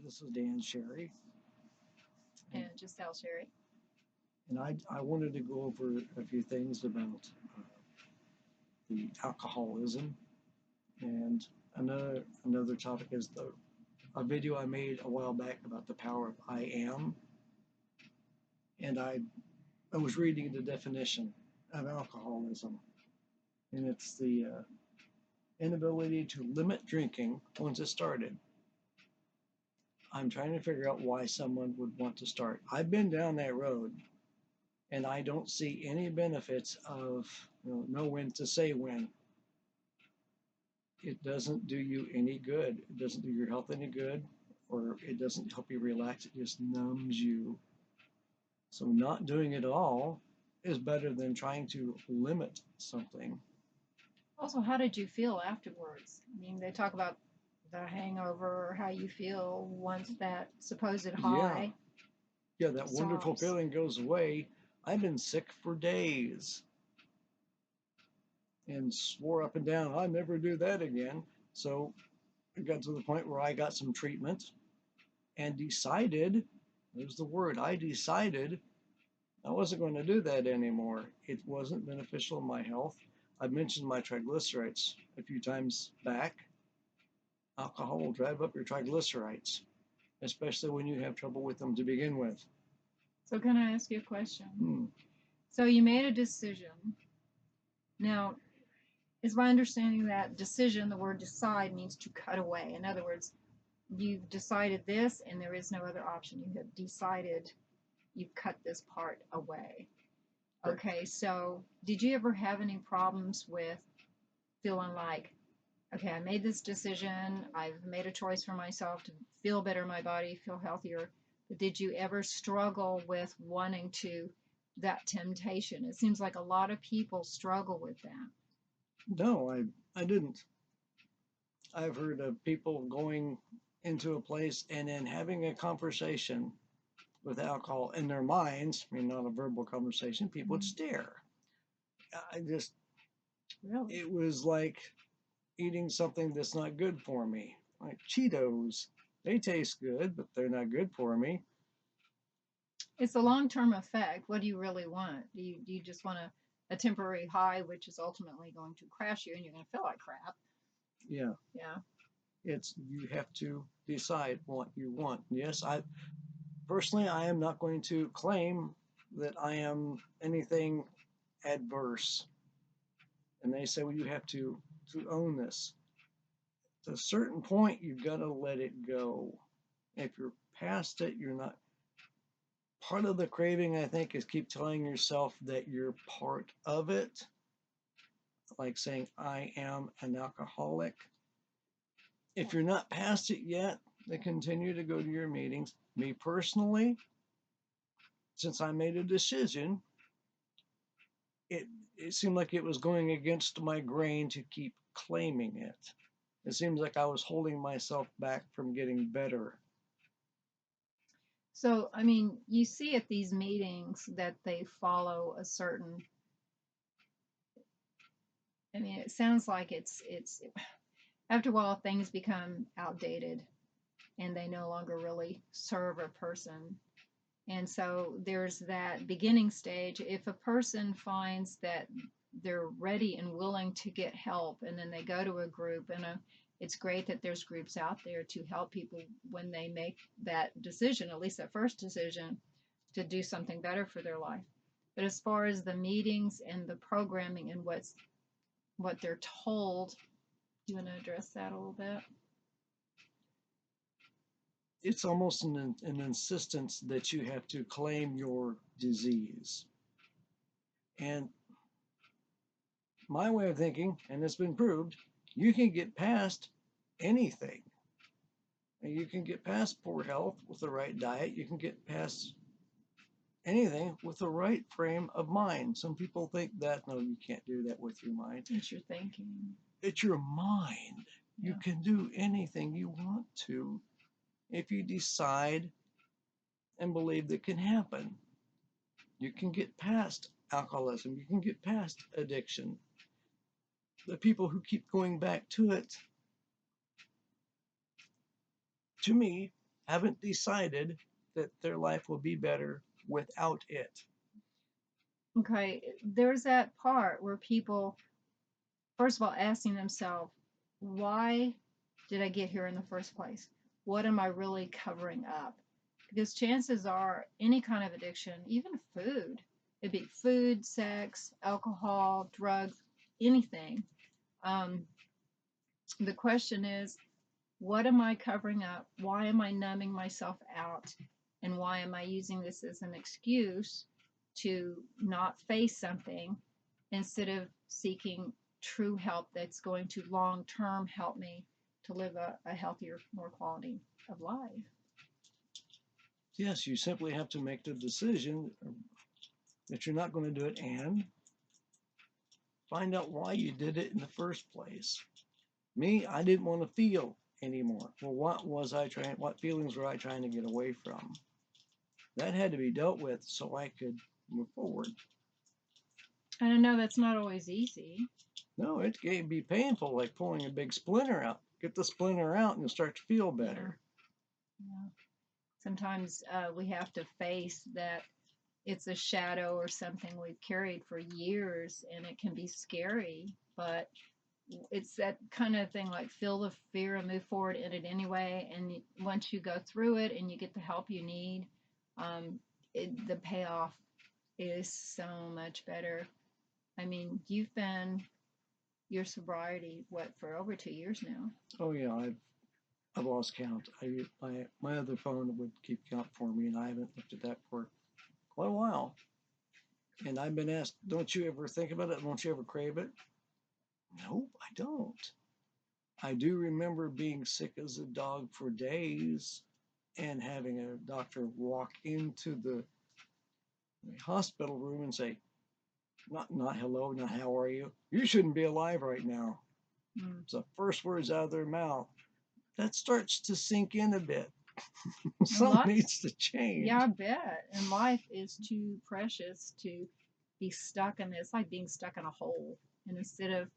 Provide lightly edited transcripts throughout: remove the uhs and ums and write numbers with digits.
This is Dan Sherry, and, And Giselle Sherry. and I wanted to go over a few things about uh, the alcoholism, and another topic is a video I made a while back about the power of I am, and I was reading the definition of alcoholism, and it's the inability to limit drinking once it started. I'm trying to figure out why someone would want to start. I've been down that road, and I don't see any benefits of know when to say when. It doesn't do you any good. It doesn't do your health any good, or it doesn't help you relax. It just numbs you. So not doing it at all is better than trying to limit something. Also, how did you feel afterwards? I mean, they talk about the hangover, how you feel once that supposed Yeah, high yeah, that wonderful stops. feeling goes away. I've been sick for days and swore up and down I'll never do that again. So I got to the point where I got some treatment and decided, there's the word, I decided I wasn't going to do that anymore. It wasn't beneficial to my health. I've mentioned my triglycerides a few times back. Alcohol will drive up your triglycerides, especially when you have trouble with them to begin with. So, can I ask you a question? Hmm. So, you made a decision. Now, is my understanding that decision, the word decide, means to cut away? In other words, you've decided this and there is no other option. You have decided you've cut this part away. Correct. Okay, so did you ever have any problems with feeling like, okay, I made this decision, I've made a choice for myself to feel better in my body, feel healthier, but did you ever struggle with wanting to, that temptation? It seems like a lot of people struggle with that. No, I didn't. I've heard of people going into a place and then having a conversation with alcohol in their minds. I mean, not a verbal conversation. People would stare. I just, Really? it was like eating something that's not good for me, like Cheetos. They taste good, but they're not good for me. It's a long-term effect. What do you really want? Do you just want a temporary high, which is ultimately going to crash you and you're going to feel like crap? Yeah, Yeah. it's you have to decide what you want. Yes, I personally I am not going to claim that I am anything adverse. And they say, well, you have to own this. At a certain point, you've got to let it go. If you're past it, you're not. Part of the craving, I think, is keep telling yourself that you're part of it, like saying, I am an alcoholic. If you're not past it yet, then continue to go to your meetings. Me personally, since I made a decision, it, it seemed like it was going against my grain to keep claiming it. It seems like I was holding myself back from getting better. So, I mean, you see at these meetings that they follow a certain, I mean, it sounds like it's after a while things become outdated and they no longer really serve a person. And so there's that beginning stage. If a person finds that they're ready and willing to get help, and then they go to a group, and it's great that there's groups out there to help people when they make that decision, at least that first decision, to do something better for their life. But as far as the meetings and the programming and what they're told, you want to address that a little bit? It's almost an insistence that you have to claim your disease. And my way of thinking, and it's been proved, you can get past anything. And you can get past poor health with the right diet. You can get past anything with the right frame of mind. Some people think that, no, you can't do that with your mind. It's your thinking. It's your mind. You Yeah. can do anything you want to if you decide and believe that can happen. You can get past alcoholism. You can get past addiction. The people who keep going back to it, to me, haven't decided that their life will be better without it. Okay, there's that part where people, first of all, asking themselves, why did I get here in the first place? What am I really covering up? Because chances are, any kind of addiction, even food, it'd be food, sex, alcohol, drugs, anything. Um, the question is, what am I covering up? Why am I numbing myself out? And why am I using this as an excuse to not face something instead of seeking true help that's going to long term help me to live a healthier, more quality of life? Yes, you simply have to make the decision that you're not going to do it and find out why you did it in the first place. Me, I didn't want to feel anymore. Well, what feelings were I trying to get away from? That had to be dealt with so I could move forward. And I know that's not always easy. No, it can be painful, like pulling a big splinter out. Get the splinter out and you'll start to feel better. Yeah. Sometimes we have to face that it's a shadow or something we've carried for years, and it can be scary, but it's that kind of thing, like feel the fear and move forward in it anyway. And once you go through it and you get the help you need, um, the payoff is so much better. I mean, you've been your sobriety what for over 2 years now. Oh yeah, I've lost count. My other phone would keep count for me, and I haven't looked at that for quite a while. And I've been asked, "Don't you ever think about it? Don't you ever crave it?" Nope, I don't. I do remember being sick as a dog for days and having a doctor walk into the hospital room and say, not hello, not how are you? You shouldn't be alive right now. Mm. It's the first words out of their mouth. That starts to sink in a bit. And Something life, needs to change. yeah, I bet. And life is too precious to be stuck in this, like being stuck in a hole. And instead of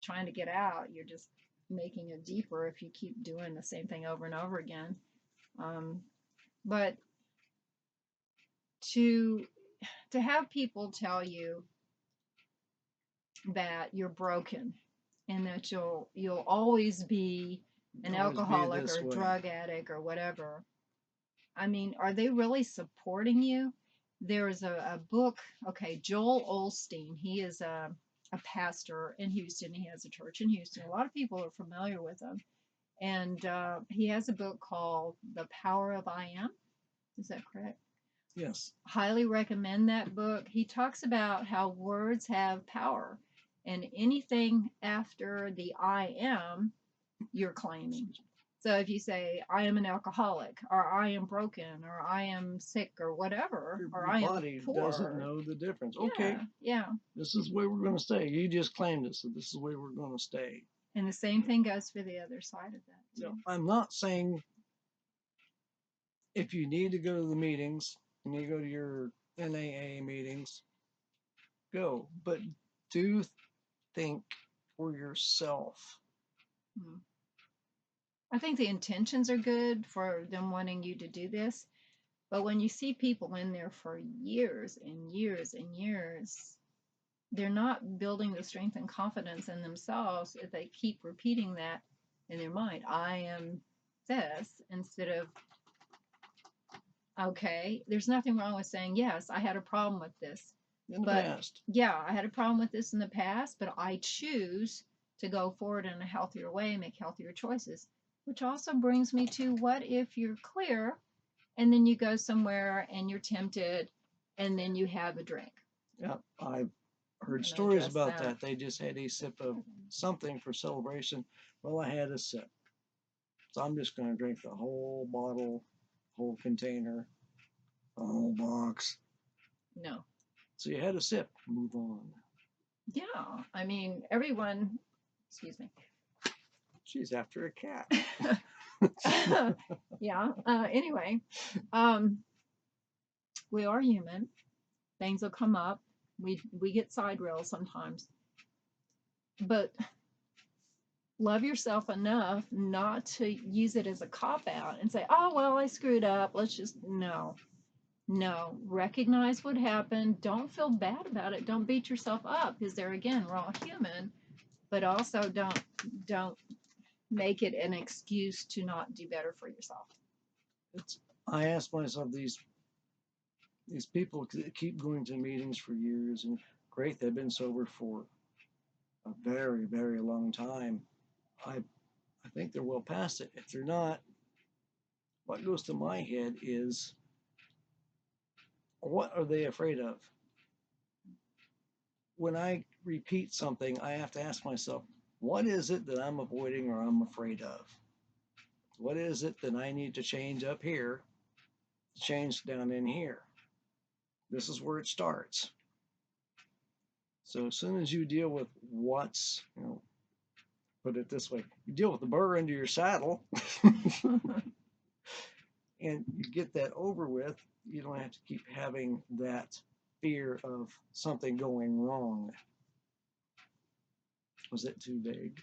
trying to get out, you're just making it deeper if you keep doing the same thing over and over again. Um, but to have people tell you that you're broken and that you'll always be an Always be alcoholic this or a way. drug addict or whatever. I mean, are they really supporting you? There's a book, okay, Joel Olstein, he is a pastor in Houston. He has a church in Houston. A lot of people are familiar with him. And he has a book called The Power of I Am. Is that correct? Yes. Highly recommend that book. He talks about how words have power, and anything after the I am, you're claiming. So if you say, I am an alcoholic, or I am broken, or I am sick, or whatever, or Your I am body doesn't poor. know the difference. Okay, Yeah, yeah. this is where we're going to stay. You just claimed it, so this is where we're going to stay. And the same thing goes for the other side of that, No, too. I'm not saying if you need to go to the meetings, you need to go to your NAA meetings, go. But do think for yourself. Mm. I think the intentions are good for them wanting you to do this. But when you see people in there for years and years and years, they're not building the strength and confidence in themselves if they keep repeating that in their mind. I am this instead of, okay, there's nothing wrong with saying, yes, I had a problem with this. In the But past. yeah, I had a problem with this in the past, but I choose to go forward in a healthier way, make healthier choices. Which also brings me to, what if you're clear and then you go somewhere and you're tempted and then you have a drink? Yeah, I've heard And stories address about that. that. They just had a sip of something for celebration. Well, I had a sip. So I'm just going to drink the whole bottle, whole container, the whole box. No. So you had a sip, move on. Yeah. I mean, everyone, excuse me. She's after a cat. Yeah. Anyway, we are human. Things will come up. We get side rails sometimes. But love yourself enough not to use it as a cop out and say, oh, well, I screwed up. Let's just, no, no. Recognize what happened. Don't feel bad about it. Don't beat yourself up because they're, again, we're all human. But also don't make it an excuse to not do better for yourself. I ask myself, these people keep going to meetings for years, and great, they've been sober for a very, very long time. I think they're well past it. If they're not, what goes to my head is, what are they afraid of? When I repeat something, I have to ask myself, what is it that I'm avoiding or I'm afraid of? What is it that I need to change up here, change down in here? This is where it starts. So as soon as you deal with what's, put it this way, you deal with the burr under your saddle and you get that over with, you don't have to keep having that fear of something going wrong. Was it too vague?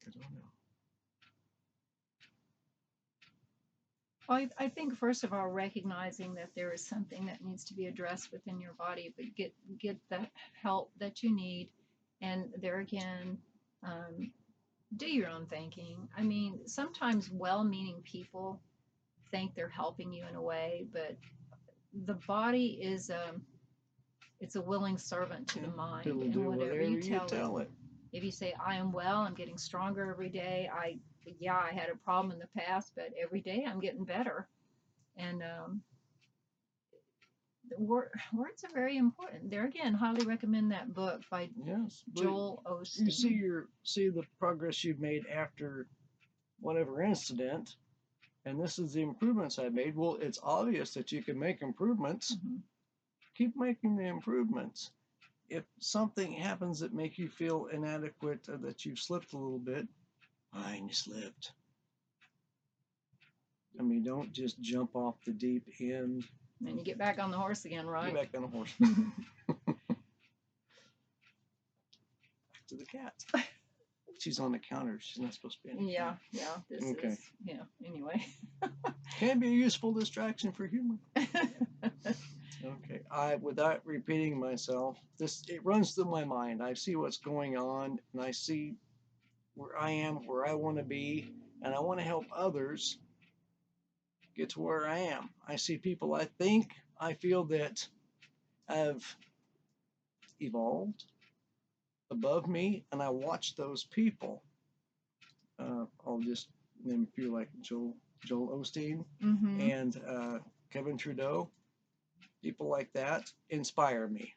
I don't know. Well, I think first of all, recognizing that there is something that needs to be addressed within your body, but get the help that you need, and there again, do your own thinking. I mean, sometimes well-meaning people think they're helping you in a way, but the body is it's a willing servant to the mind, It'll and do whatever you tell it. If you say I am well, I'm getting stronger every day. I had a problem in the past, but every day I'm getting better. And words are very important. There again, highly recommend that book by Yes. Joel Osteen. You see the progress you've made after whatever incident, and this is the improvements I made. Well, it's obvious that you can make improvements. Mm-hmm. Keep making the improvements. If something happens that make you feel inadequate, that you've slipped a little bit, fine, you slipped. I mean, don't just jump off the deep end. And you get back on the horse again, right? Get back on the horse. Back to the cat. She's on the counter. She's not supposed to be on the counter. Yeah. This Okay. is, anyway. Can be a useful distraction for humor. Okay. Without repeating myself, it runs through my mind. I see what's going on, and I see where I am, where I want to be, and I want to help others get to where I am. I see people I feel that have evolved above me, and I watch those people. I'll just name a few, like Joel Osteen Mm-hmm. and Kevin Trudeau. People like that inspire me.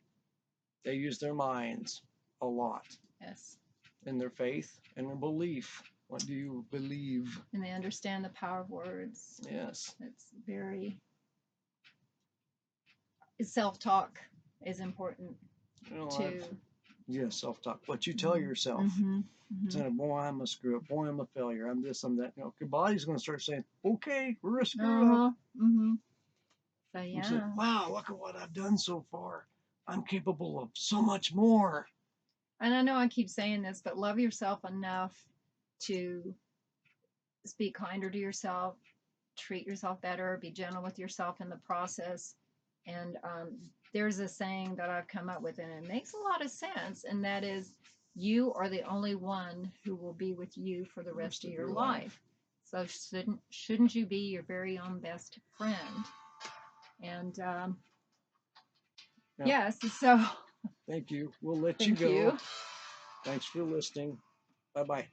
They use their minds a lot. Yes. In their faith and their belief. What do you believe? And they understand the power of words. Yes. It's very self-talk is important too. Yes, self-talk. What you tell yourself. Mm-hmm. Saying, boy, I'm a screw up. Boy, I'm a failure. I'm this, I'm that. Your body's going to start saying, okay, we're a screw up. Mm-hmm. So yeah. Say, wow, look at what I've done so far. I'm capable of so much more. And I know I keep saying this, but love yourself enough to speak kinder to yourself, treat yourself better, be gentle with yourself in the process. And there's a saying that I've come up with, and it makes a lot of sense, and that is, you are the only one who will be with you for the rest of your life. So shouldn't you be your very own best friend? And yes, so thank you. We'll let you go. Thanks for listening. Bye-bye.